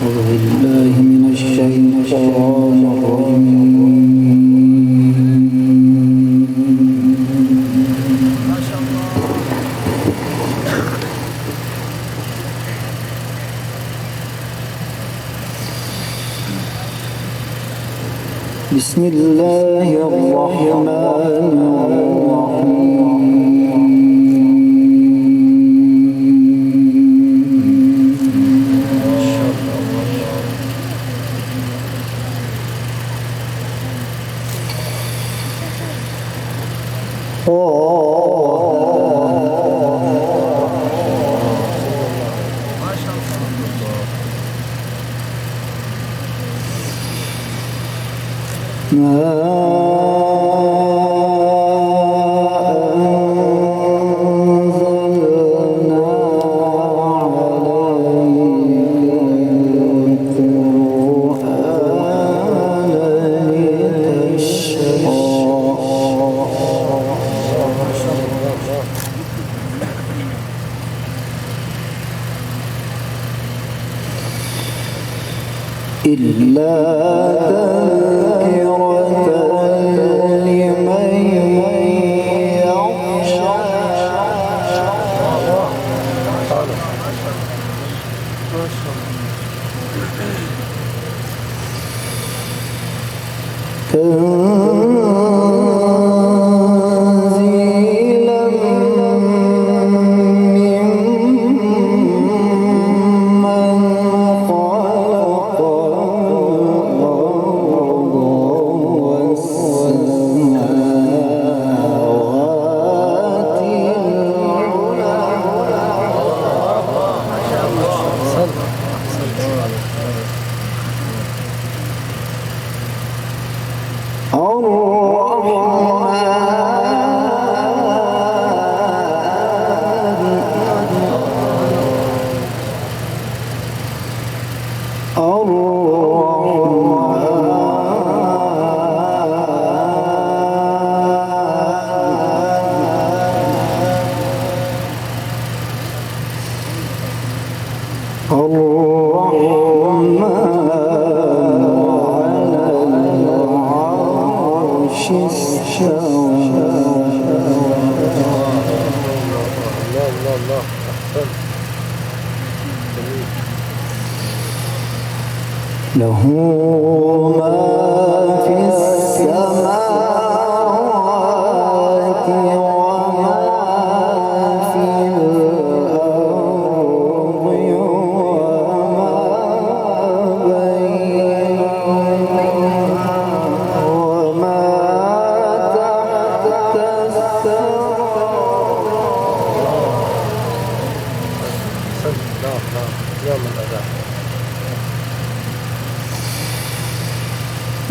أعوذ بالله من الشيطان الرجيم. بسم الله الرحمن الرحيم. إلا تذكرة لمن يخشى. تنزيلا ممن خلق الأرض والسماوات العلى. الرحمن على العرش استوى. له ما في السماوات وما في الأرض وما بينهما وما تحت الثرى.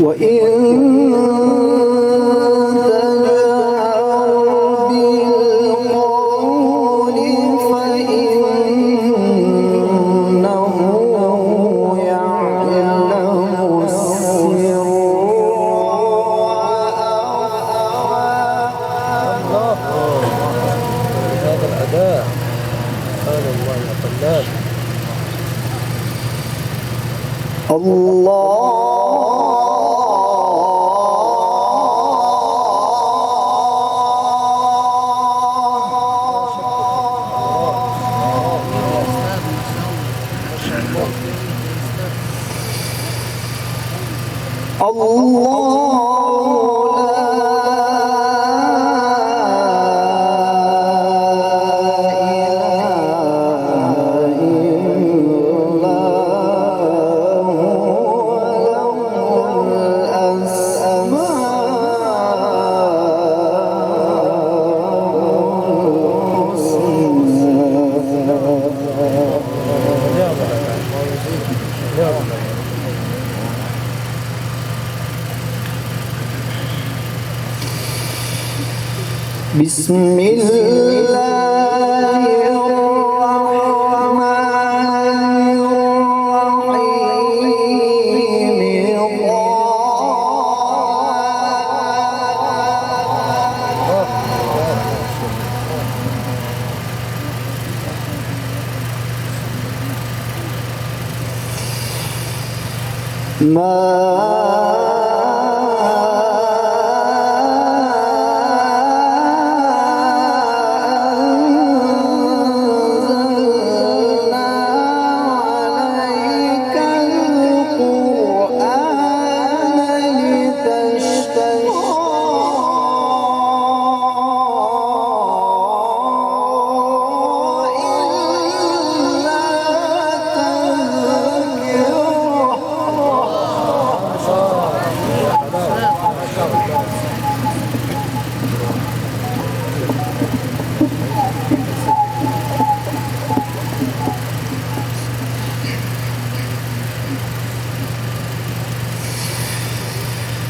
وإن تجهر بالقول فإنه يعلم السر هذا الأداء سبحان الله يا فنان. الله بسم الله الرحمن الرحيم. ما أنزلنا عليك القرآن لتشقى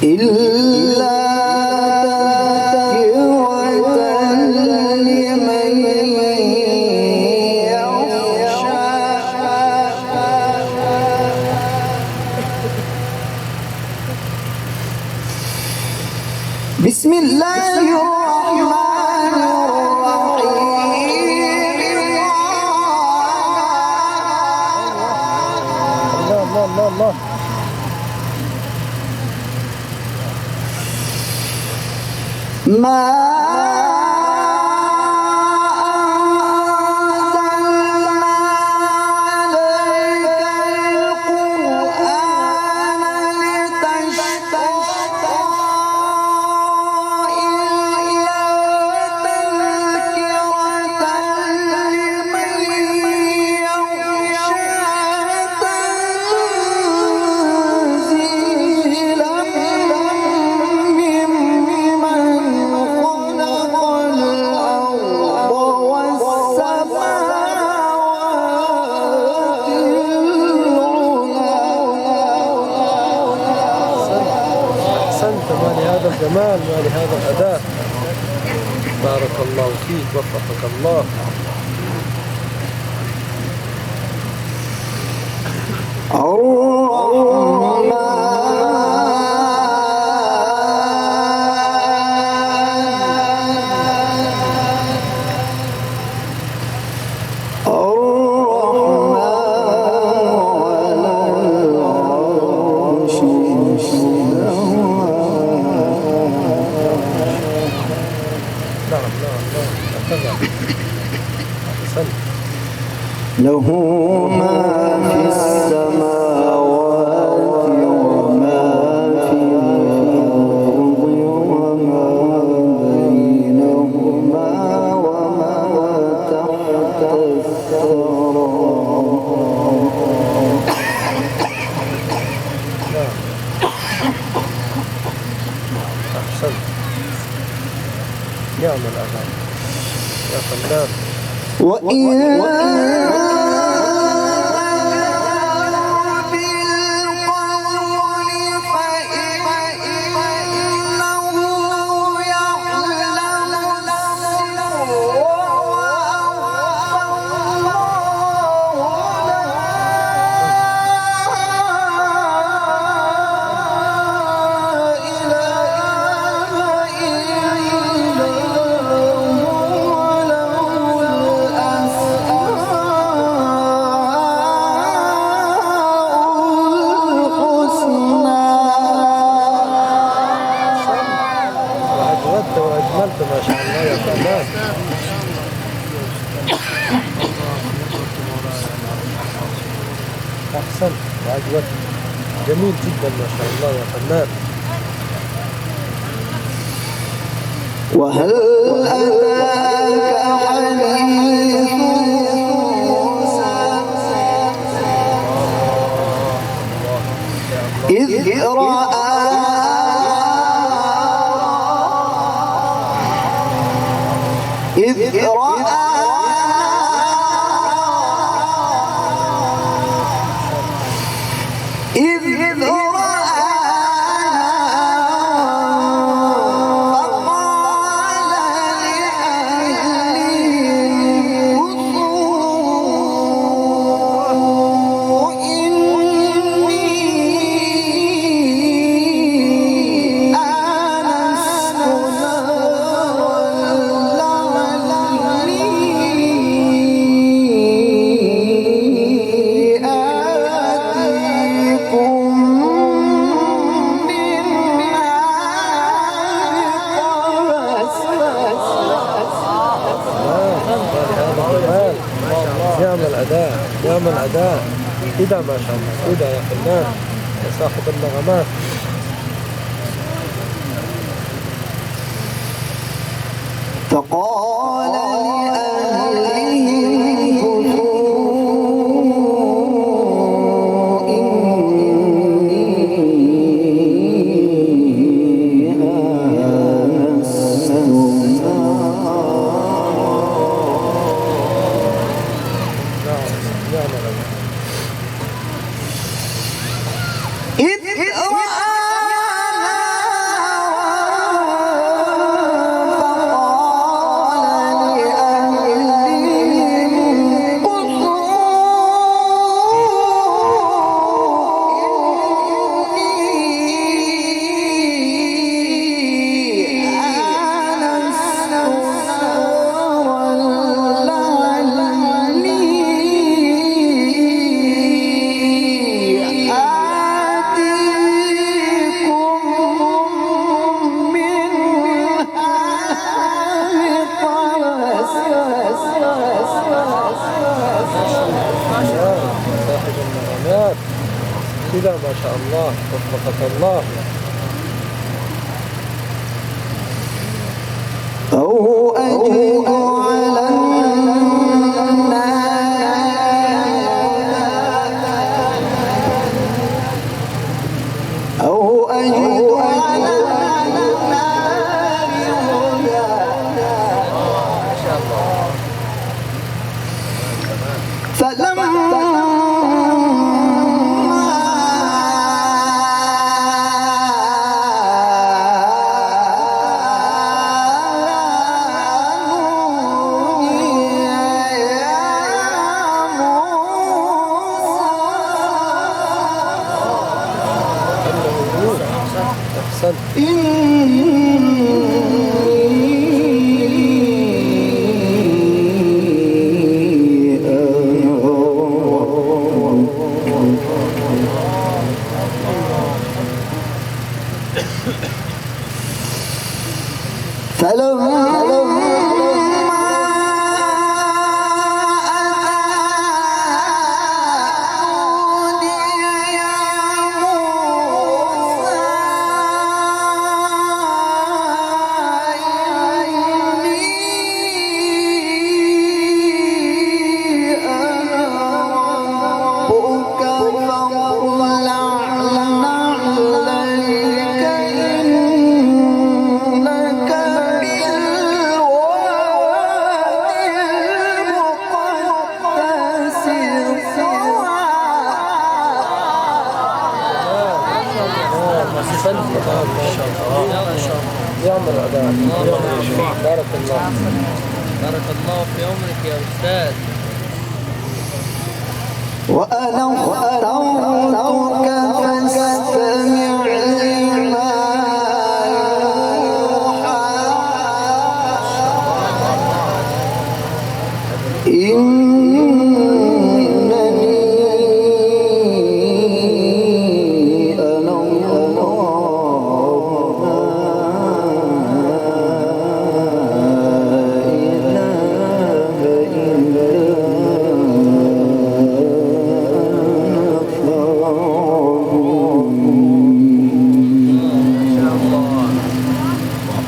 إلا تذكرة لمن يخشى بسم الله الرحمن الرحيم الله ما الجمال ولهذا الأداء. بارك الله فيك، وفقك الله. له ما في السماوات وما في الأرض وما بينهما وما تحت الثرى. أحسنت. نعم الأغاني يا فنان. وأجملت ما شاء الله يا فنان. أحسنت وأجملت، جميل جدا ما شاء الله يا فنان. وهل أتاك حديث موسى إذ رأى نعم الأداء كده ما شاء الله كده يا فنان بس أخذ النغمات. فقال لأهلهم كثوا إني آنست إذ رأى كده ما شاء الله وفقك الله. أو أجد على النار أو أجد على يعمل أداء. بارك الله بارك الله في عمرك يا أستاذ. وأنا اخترتك فاستمع لما يوحى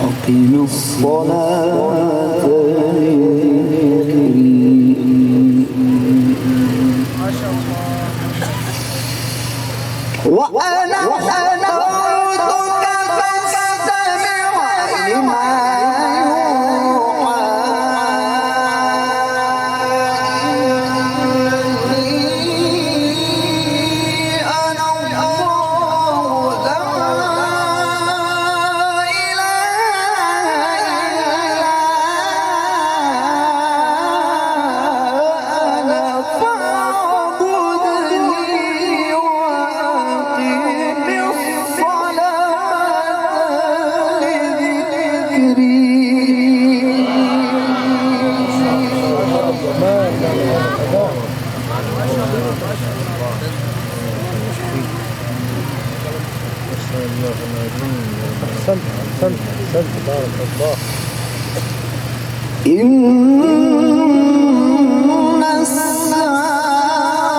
أقم الصلاة لذكري وأنا أمرتك فاستمع لما أحسنت بارك الله. إن الساعة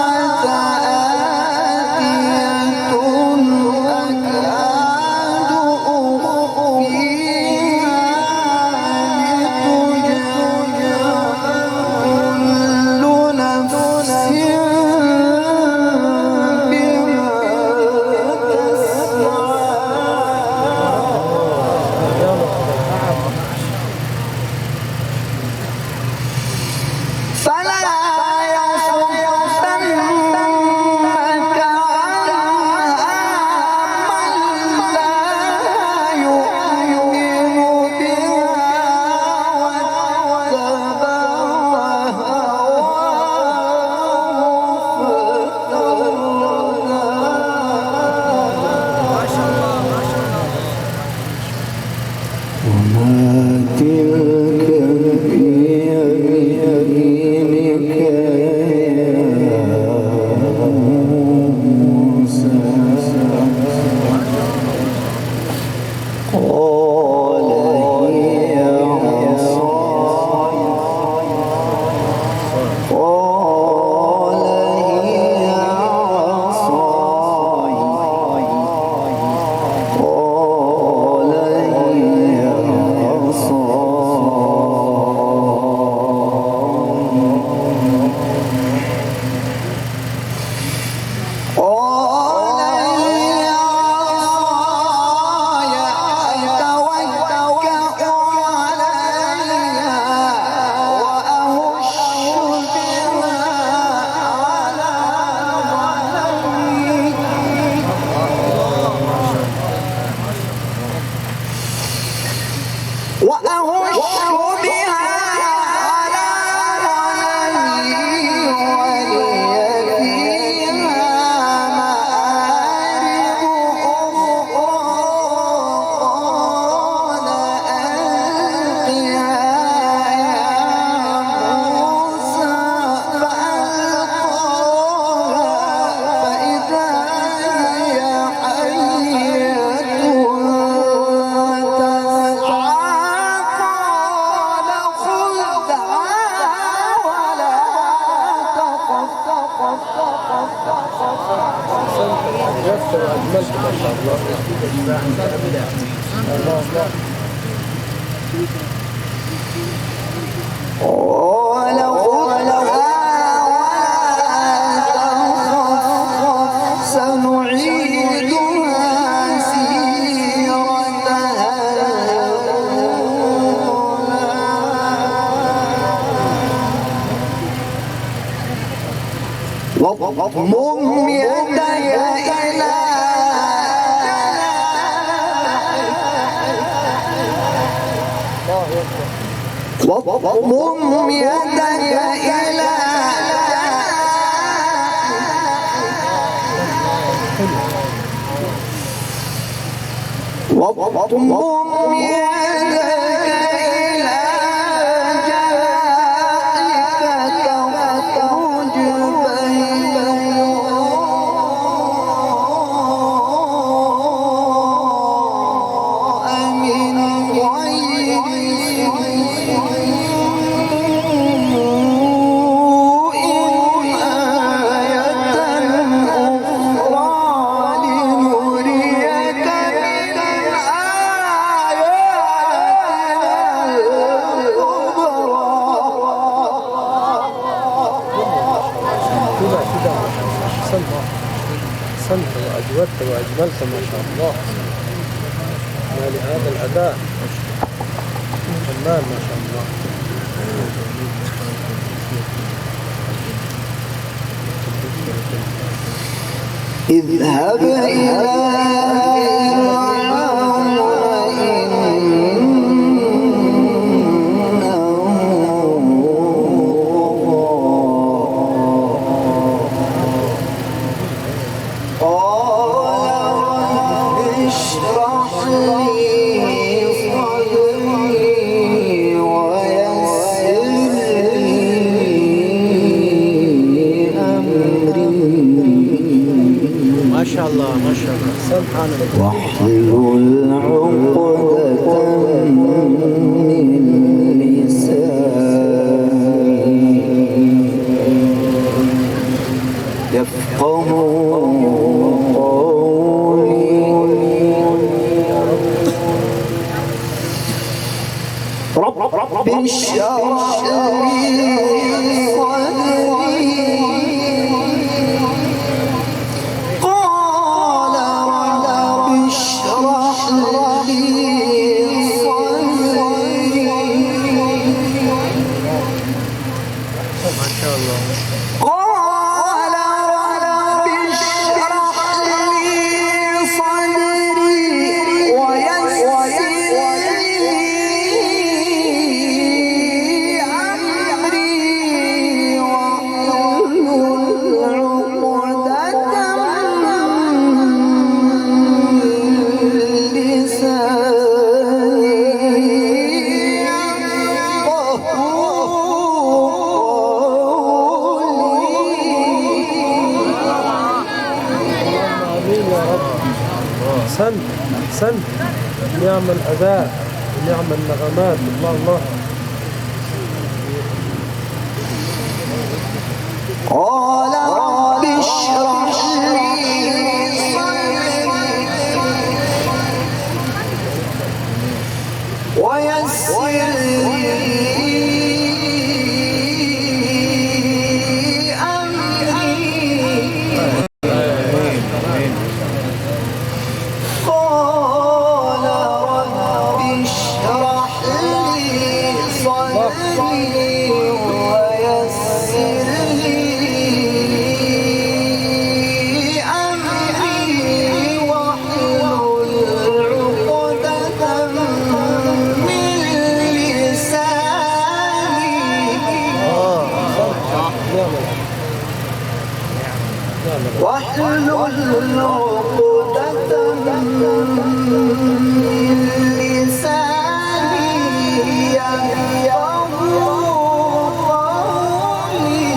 أجودت وأجملت ما شاء الله. الله ولو سنعيدها سيرتها واضمم يدي إلى واضمم يدي إلى واضمم يدي إلى جناحك تخرج بيضاء من غير سوء آية أخرى لنريك من أحسنت وأجودت وأجملت ما شاء الله. ما لهذا الأداء فنان ما شاء الله. اذهب إلى ما شاء الله ما شاء الله. سبحان الله. واحلل عقدة من لساني يفقه قولي رب اشرح لي صدري قال رب اشرح لي صدري ما شاء الله. قال رب اشرح لي صدري ويسر لي أمري واحلل عقدة من لساني آمين يا رب. أحسنت أحسنت. نعم الأداء ونعم النغمات. الله الله. قال رب اشرح لي صدري ويسر لي أمري قال رب اشرح لي صدري ويسر لي أمري واحلل عقدة من لساني واحلل عقدة من لساني يفقهوا قولي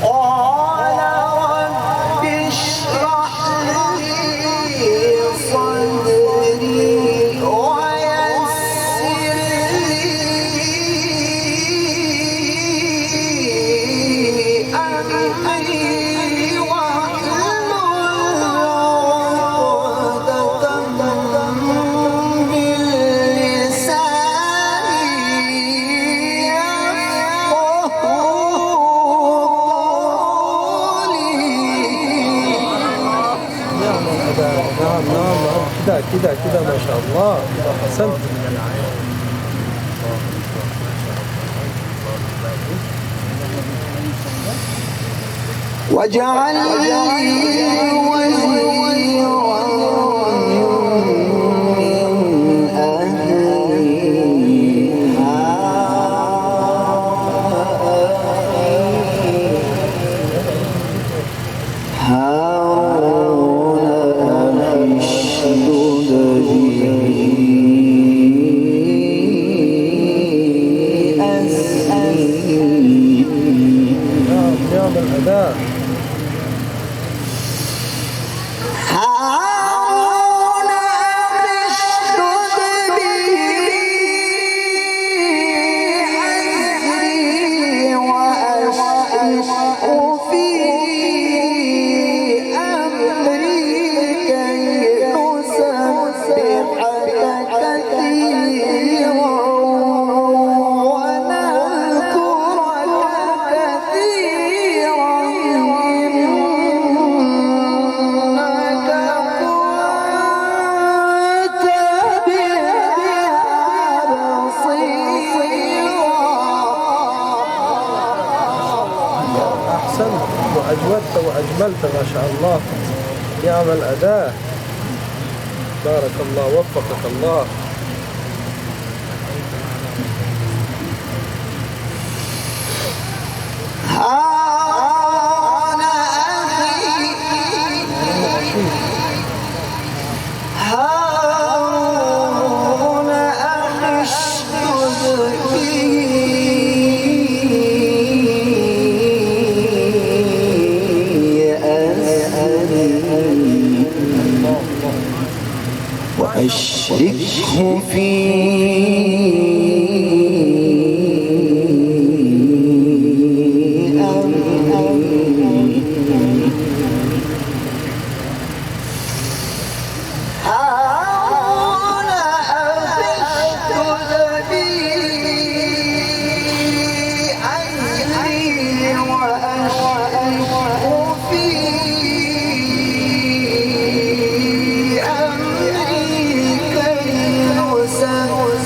قال رب اشرح لي صدري ويسر لي كده كده كده ما شاء الله كده حسنت. واجعل لي وزيرا من أهلي هارون اشدد به أزري. نعم الأداء. هارون اشدد به أزري وأشركه في أمري كي نسبحك كثيرا ونذكرك كثيرا إنك كنت بنا بصيرا. أحسنت وأجودت وأجملت ما شاء الله. نعم الأداء. بارك الله وفقك الله. هارون أخي هارون أخي اشدد به أزري وأشركه في أمري. هارون أخي اشدد به أزري وأشركه في أمري كي نسبحك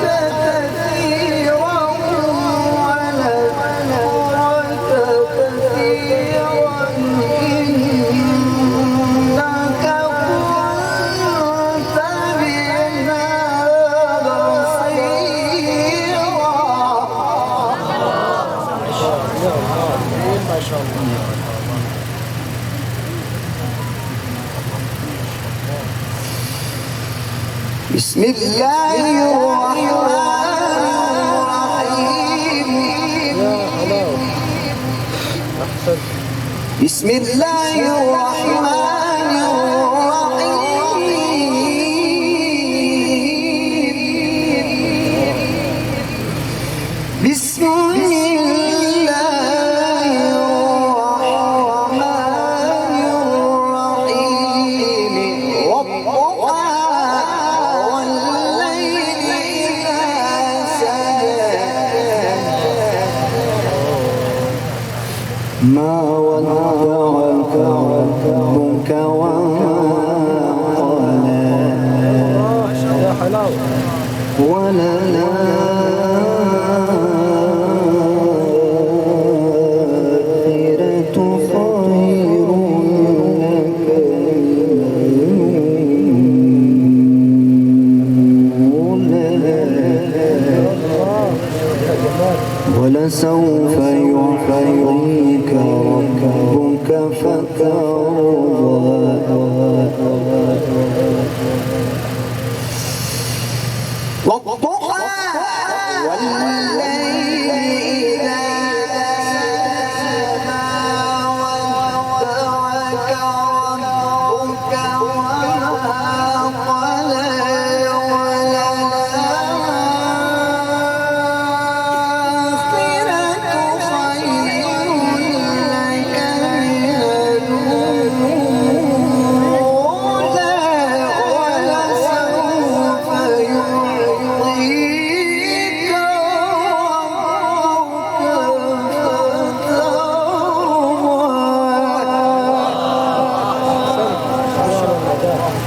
كثيرا ونذكرك كثيرا إنك كنت بنا بصيرا. يا الله ما شاء الله. بسم الله الرحمن الرحيم. يا حلاوة. أحسنت. بسم الله الرحمن الرحيم. بسم الله الرحمن الرحيم. والضحى والليل إذا سجى ما ودعك ربك وما قلى يا حلاوة. وللآخرة خير لك من الأولى ولسوف يعطيك ربك فترضى. والضحى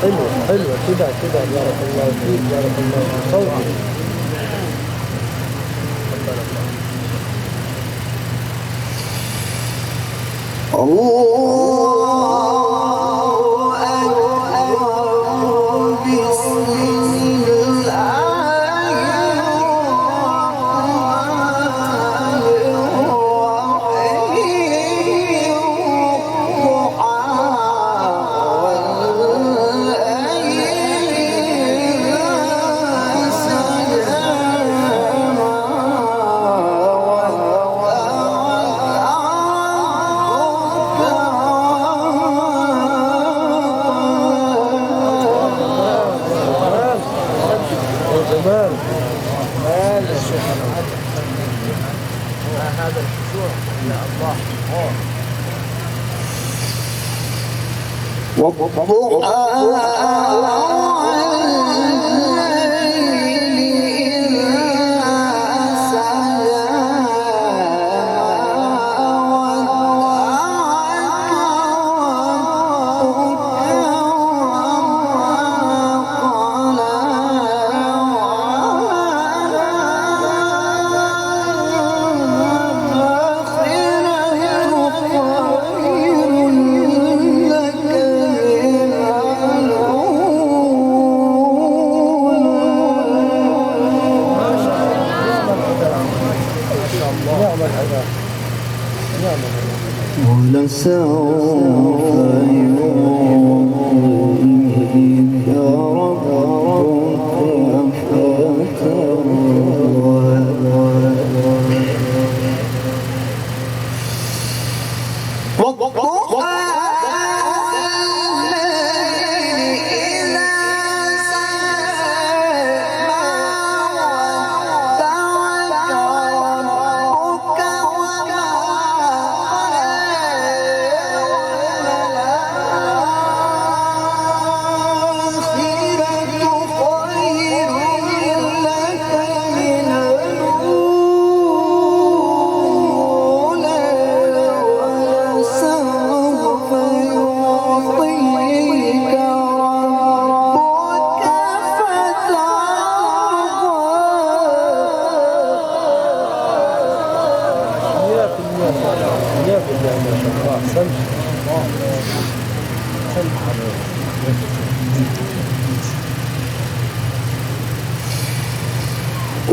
حلوة حلوة كده كده، بارك الله فيك، بارك الله في صوتك. ولسوف يعطيك ربك فترضى.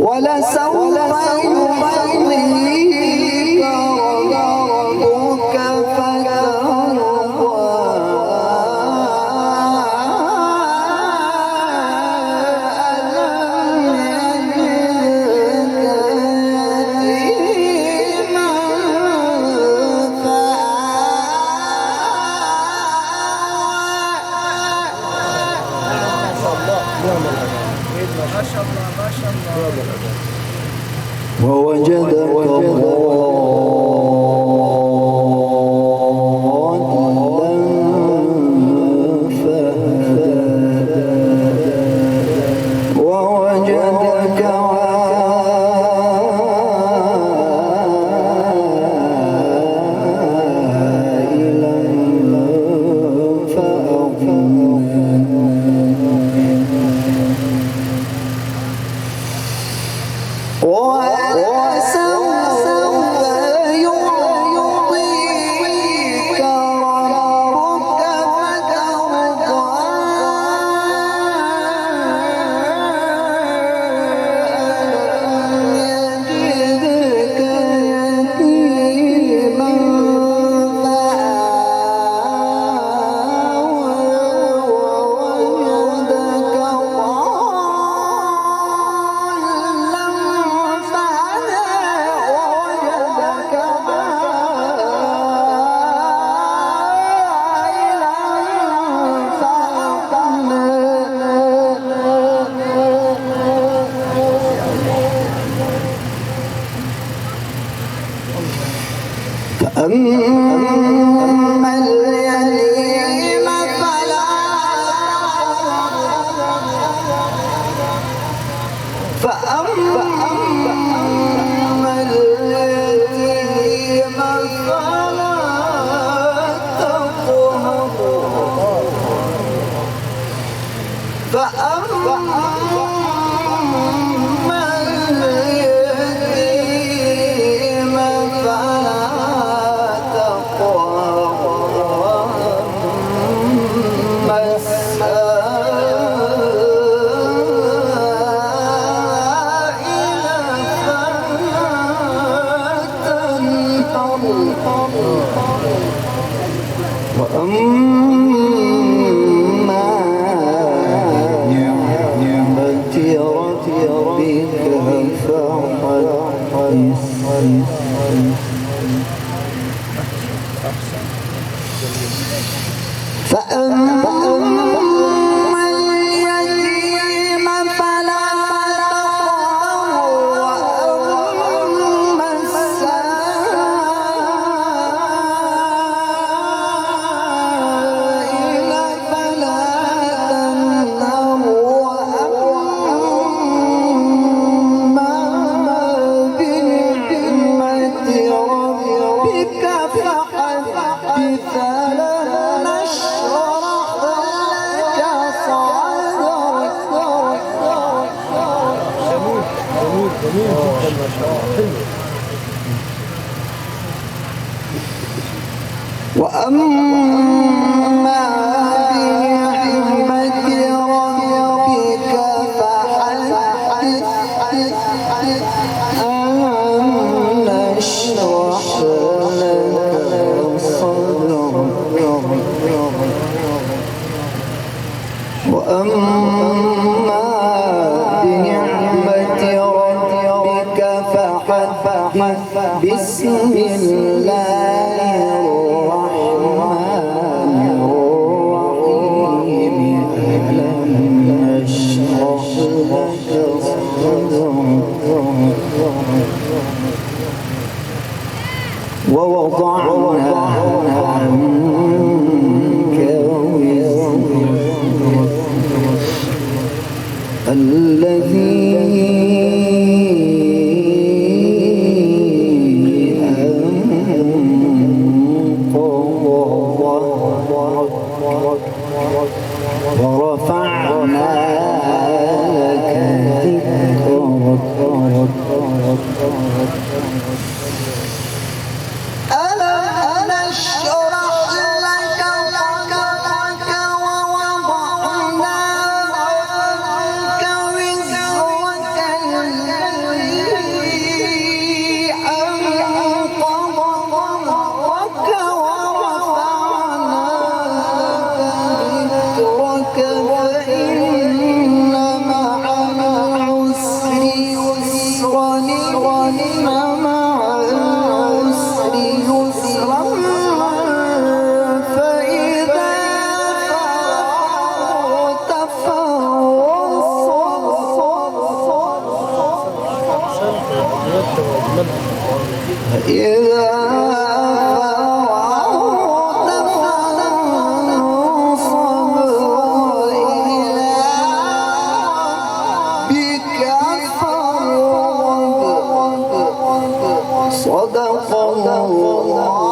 ولسوف يعطيك ربك فترضى. ووجدك ضالا فهدى ووجدك عائلا فأغنى ولسوف يعطيك ربك فترضى. ألم يجدك يتيما فآوى ووجدك فأما اليتيم فلا تقهر فأما اليتيم فلا تقهر وأما السائل فلا تنهر وأما نعمة ربك فأما اليتيم فلا تقهر وأما السائل فلا تنهر وأما بنعمة ربك فحدث ألم نشرح لك صدرك جميل جميل جميل جدا ما شاء الله حلو. وأما بنعمة ربك فحدث ألم نشرح لك صدرك وأما بنعمة ربك فحدث بسم الله الرحمن الرحيم ألم نشرح لك صدرك ووضعنا عنك وزرك الذي أنقض ظهرك ورفعنا لك ذكرك ألم نشرح لك صدرك ووضعنا عنك وزرك الذي أنقض ظهرك ورفعنا لك ذكرك فإن مع العسر يسرا إن مع العسر يسرا فإذا فرغت فانصب أحسنت وأجودت وأجملت. فإذا فرغت فانصب وإلى ربك فارغب صدق الله